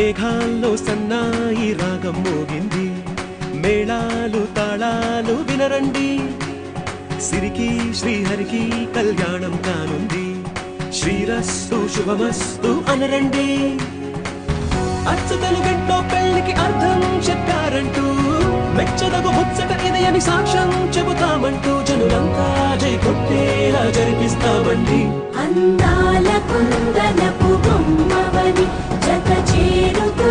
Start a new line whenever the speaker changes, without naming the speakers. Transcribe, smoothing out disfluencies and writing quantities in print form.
మేఘాల్లో సన్నాయి రాగం మోగింది, మేళాలు తాళాలు వినరండి. సిరికి శ్రీహరికి కళ్యాణం కానుంది, శ్రీరస్తు శుభమస్తు అనరండి. అచ్చతలు గంటో పెళ్లికి అర్థం చెప్పారంటూ, మెచ్చదగు ముచ్చట ఇది అని సాక్ష్యం చెబుతామంటూ, జనులంతా జై కొట్టేలా జరిపిస్తామండి.
అందాల కుందనపు బొమ్మవని జత చేరుకు